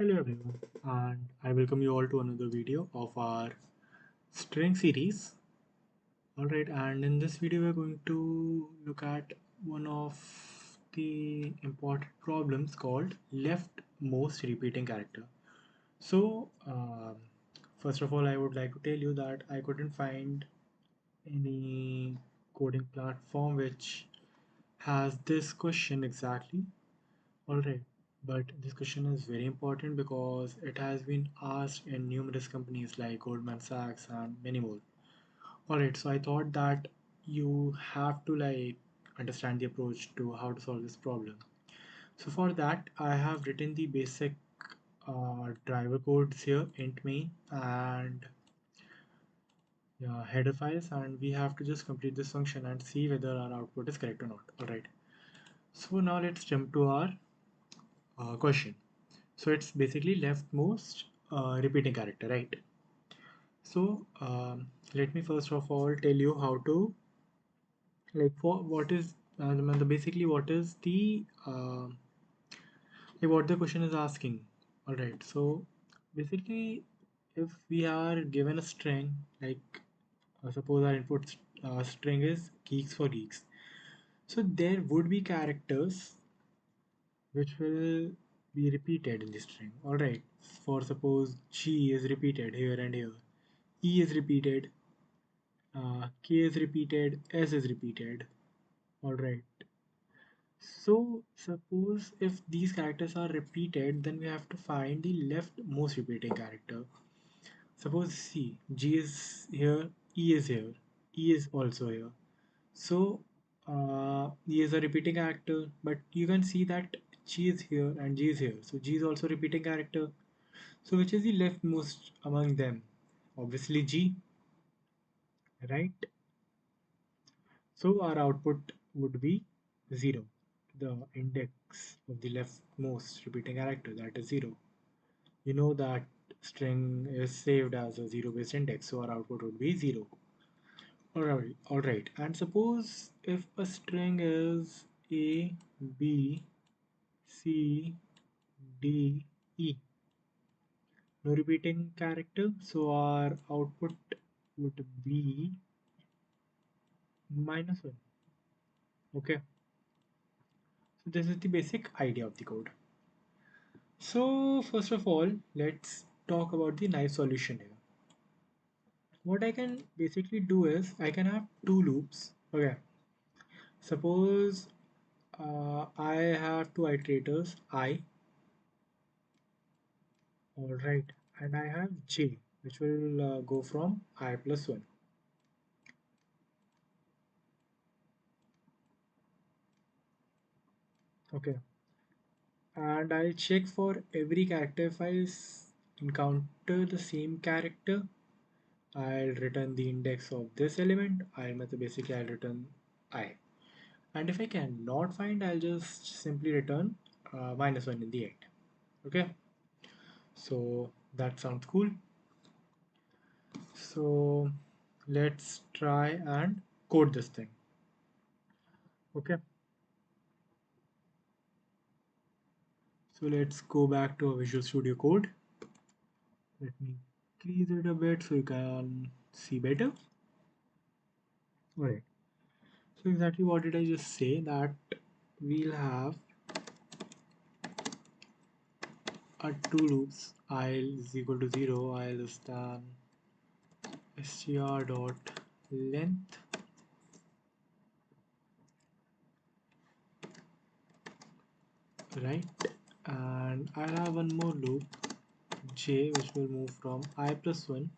Hello everyone, and I welcome you all to another video of our string series. Alright, and in this video we're going to look at one of the important problems called leftmost repeating character. So, first of all, I would like to tell you that I couldn't find any coding platform which has this question exactly. Alright, but this question is very important because it has been asked in numerous companies like Goldman Sachs and many more. Alright, so I thought that you have to understand the approach to how to solve this problem. So for that, I have written the basic driver codes here, int main and header files, and we have to just complete this function and see whether our output is correct or not. Alright, so now let's jump to our question. So it's basically leftmost repeating character, right? So let me first of all tell you how to for what is basically what is the what the question is asking. All right. So basically, if we are given a string, suppose our input string is geeks for geeks, so there would be characters which will be repeated in the string. Alright, for suppose G is repeated here and here, E is repeated, K is repeated, S is repeated. Alright, so suppose if these characters are repeated, then we have to find the leftmost repeating character. Suppose C, G is here, E is here, E is also here. So E is a repeating character, but you can see that G is here and G is here. So G is also repeating character. So which is the leftmost among them? Obviously G, right? So our output would be 0. The index of the leftmost repeating character, that is 0. You know that string is saved as a 0 based index, so our output would be 0. Alright. And suppose if a string is A, B, C, D, E, no repeating character, so our output would be -1. Okay, so this is the basic idea of the code. So first of all, let's talk about the nice solution here. What I can basically do is I can have two loops. Okay, suppose I have two iterators I, all right, and I have j, which will go from I plus 1. Okay, and I'll check for every character. If I encounter the same character, I'll return the index of this element. Basically I'll return I. And if I cannot find, I'll just simply return -1 in the end. Okay, so that sounds cool. So let's try and code this thing. Okay, so let's go back to our Visual Studio Code. Let me increase it a bit so you can see better. Alright, so exactly what did I just say? That we'll have two loops. I is equal to 0, I less than str dot length, right? And I'll have one more loop j, which will move from I plus 1,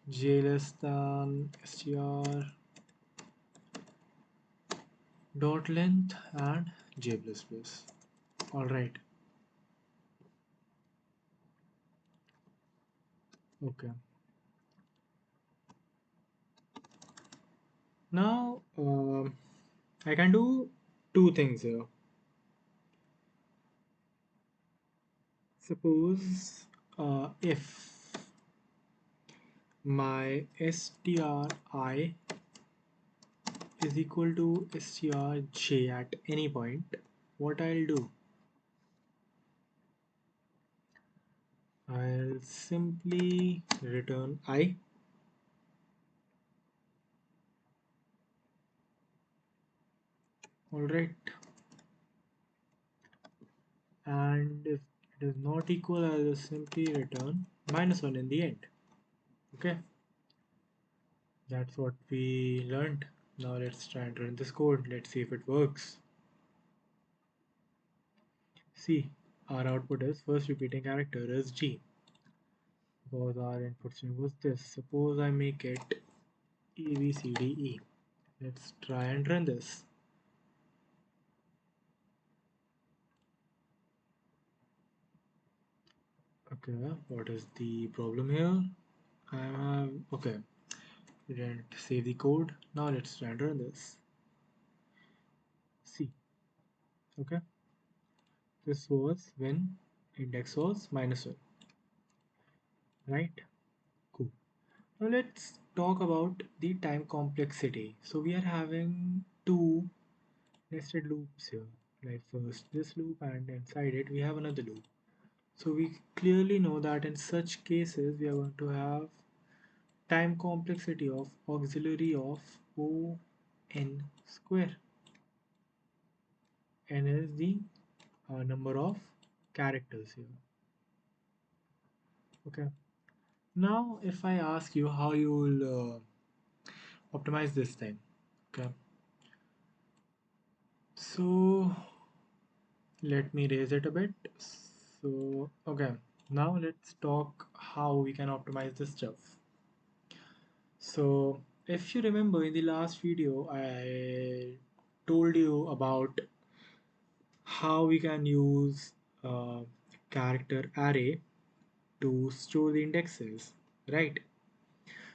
j less than str dot length, and j plus plus. All right. Okay. Now I can do two things here. Suppose if my stri is equal to strj, at any point, what I'll do, I'll simply return I. Alright, and if it is not equal, I'll simply return -1 in the end. Okay, that's what we learned. Now let's try and run this code. Let's see if it works. See, our output is first repeating character is G. Because our input string was this. Suppose I make it E B C D E. Let's try and run this. Okay, what is the problem here? Okay, we didn't save the code. Now let's try and run this. See, okay, this was when index was -1, right? Cool. Now let's talk about the time complexity. So we are having two nested loops here. Like first this loop and inside it we have another loop. So we clearly know that in such cases we are going to have time complexity of auxiliary of O n square. N is the number of characters here. Okay. Now if I ask you how you will optimize this thing. Okay. So let me raise it a bit. So okay. Now let's talk how we can optimize this stuff. So, if you remember in the last video, I told you about how we can use a character array to store the indexes, right?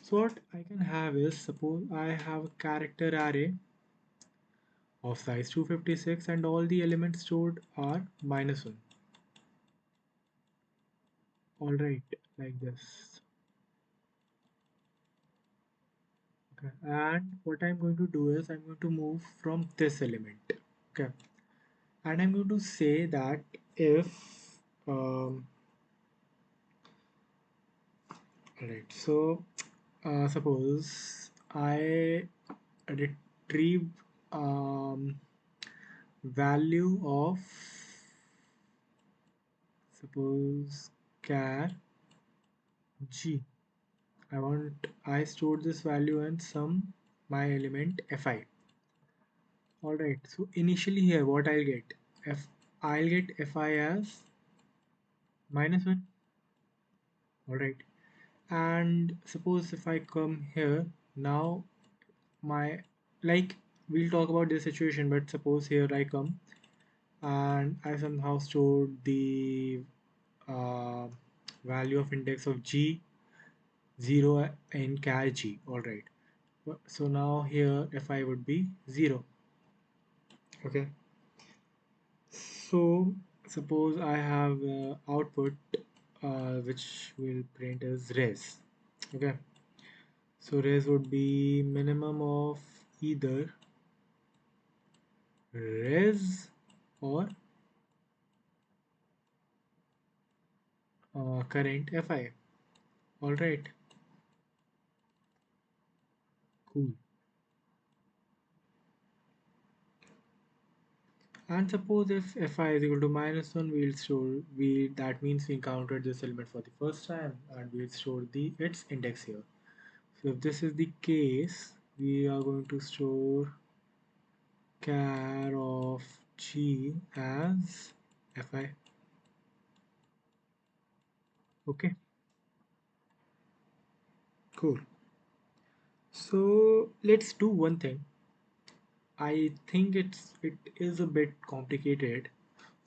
So, what I can have is suppose I have a character array of size 256 and all the elements stored are -1. Alright, like this. Okay, and what I'm going to do is I'm going to move from this element. Okay, and I'm going to say that if um, right, so suppose I retrieve um, value of suppose char g. I stored this value in some my element fi. All right, so initially here what I'll get f I'll get fi as -1. All right, and suppose if I come here now my like we'll talk about this situation, but suppose here I come and I somehow stored the uh, value of index of g 0 in char g. All right, so now here fi would be 0. Okay, so suppose I have output which will print as res. Okay, so res would be minimum of either res or current fi. All right, cool. And suppose if fi is equal to -1, we'll store that means we encountered this element for the first time, and we'll store the its index here. So if this is the case, we are going to store char of g as fi. Okay, cool. So let's do one thing. I think it is a bit complicated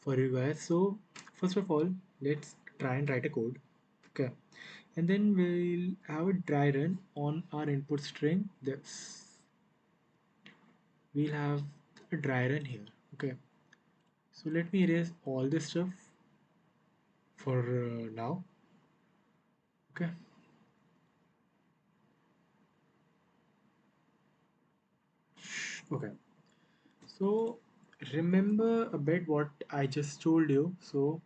for you guys. So first of all, let's try and write a code. Okay, and then we'll have a dry run on our input string. This we'll have a dry run here. Okay, so let me erase all this stuff for now. Okay, okay. So remember a bit what I just told you. So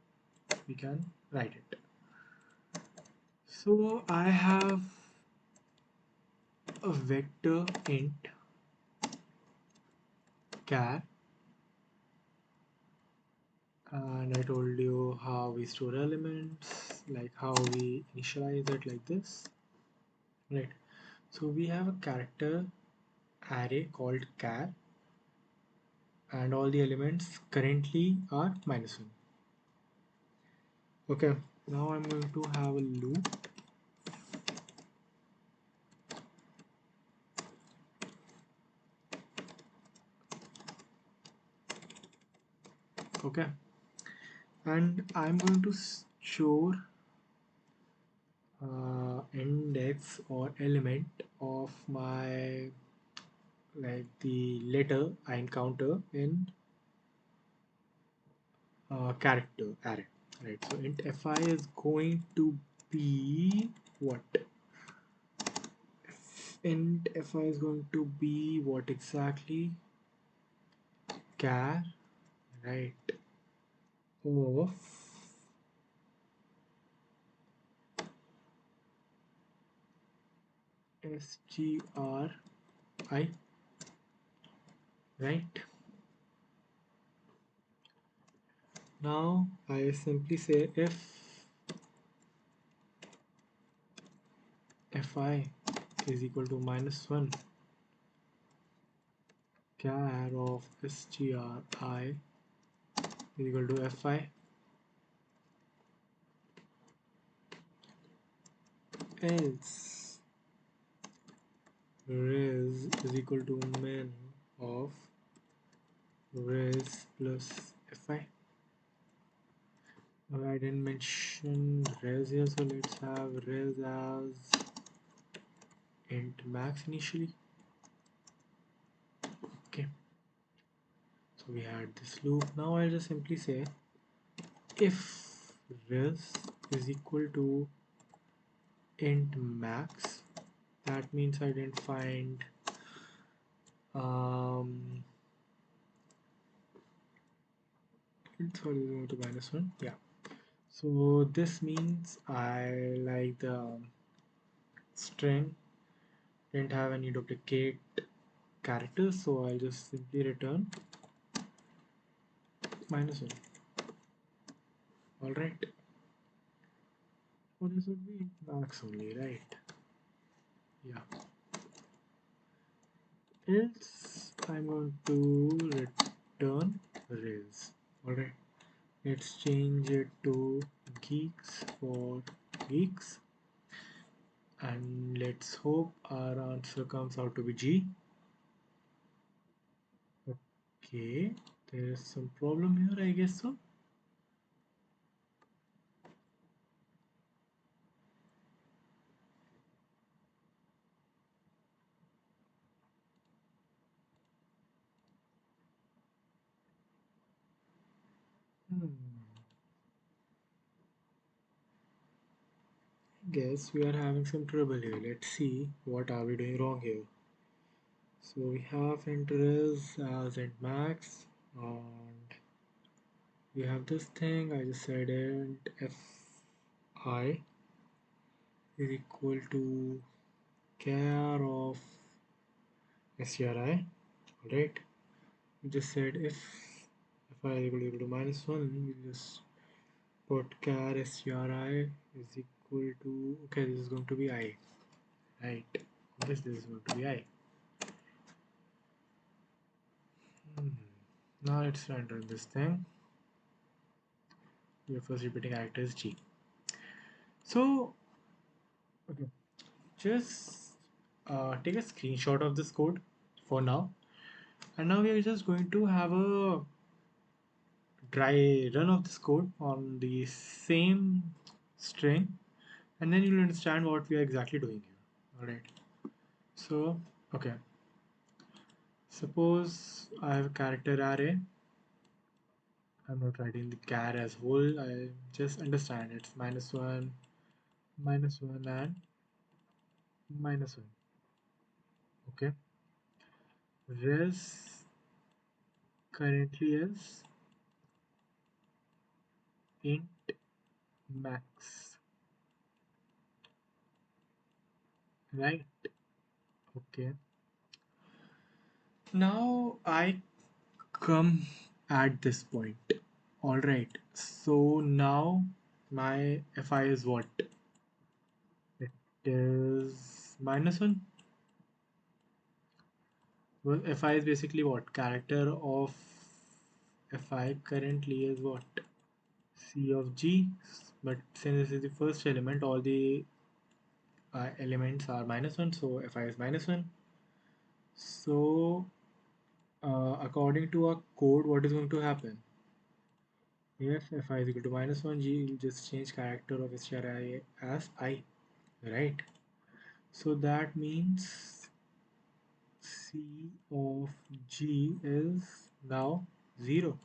we can write it. So I have a vector int char, and I told you how we store elements, like how we initialize it like this, right? So we have a character array called char, and all the elements currently are -1. Okay, now I'm going to have a loop. Okay, and I'm going to store index or element of my, like, the letter I encounter in character array, right? So int fi is going to be what? Int fi is going to be what exactly? Char, right, of sgri, right? Now I simply say if fi is equal to -1, char of stri is equal to fi, else res is equal to min of res plus fi. I didn't mention res here, so let's have res as int max initially. Okay, so we had this loop. Now I'll just simply say if res is equal to int max, that means I didn't find um sorry, to -1. Yeah, so this means I, like, the string didn't have any duplicate characters, so I'll just simply return -1. All right, so this would be int max only, right? Yeah, else I'm going to return res. All right, let's change it to geeks for geeks, and let's hope our answer comes out to be G. Okay, there is some problem here, I guess so. Hmm. Guess we are having some trouble here. Let's see what are we doing wrong here. So we have int res as int max, and we have this thing. I just said int fi is equal to char of sri. Alright, we just said if I is equal to -1, we just put char sri is equal to, okay, this is going to be I, right? This is going to be I. Hmm. Now let's render this thing. Your first repeating character is G. So, okay, just take a screenshot of this code for now, and now we are just going to have a dry run of this code on the same string, and then you'll understand what we are exactly doing here. All right. So, okay, suppose I have a character array. I'm not writing the char as whole. I just understand it's -1, -1, and -1. Okay. Res currently is int max. right? Okay. Now I come at this point. All right. So now my fi is what? It is minus one. Well, fi is basically what? Character of fi currently is what? C of g. But since this is the first element, all the elements are minus one. So fi is minus one. So according to our code, what is going to happen? If fi is equal to minus 1, g will just change character of stri as I, right? So that means c of g is now 0,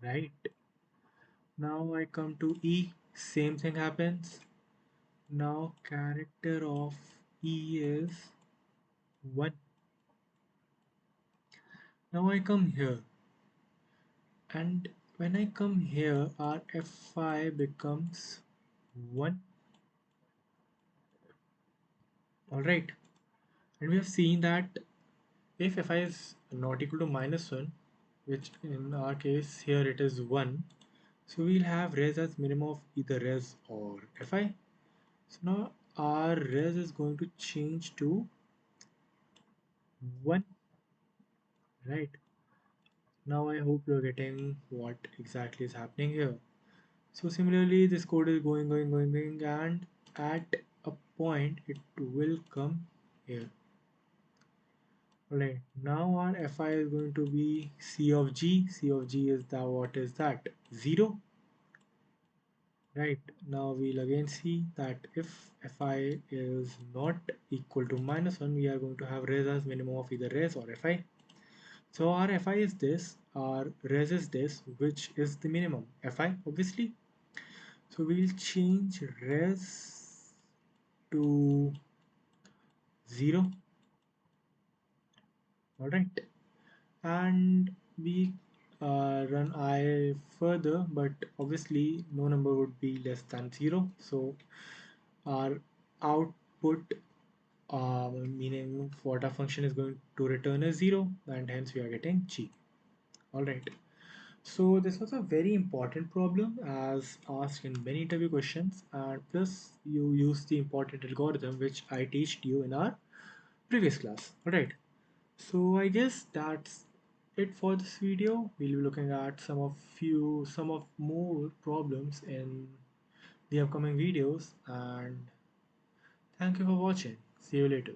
right? Now I come to e, same thing happens. Now character of e is 1. Now I come here, and when I come here, our fi becomes 1, alright? And we have seen that if fi is not equal to minus 1, which in our case here it is 1, so we'll have res as minimum of either res or fi. So now our res is going to change to 1, right? Now I hope you're getting what exactly is happening here. So similarly, this code is going, and at a point it will come here. Alright, now our fi is going to be c of g. C of g is the what is that? 0. Right, now we'll again see that if fi is not equal to minus 1, we are going to have res as minimum of either res or fi. So our fi is this, our res is this, which is the minimum fi obviously. So we'll change res to 0. Alright, and we run I further, but obviously no number would be less than 0. So our output, meaning what our function is going to return is 0, and hence we are getting g. Alright, so this was a very important problem as asked in many interview questions, and plus you use the important algorithm which I teached you in our previous class. Alright, so I guess that's it for this video. We'll be looking at some of more problems in the upcoming videos, and thank you for watching. See you later.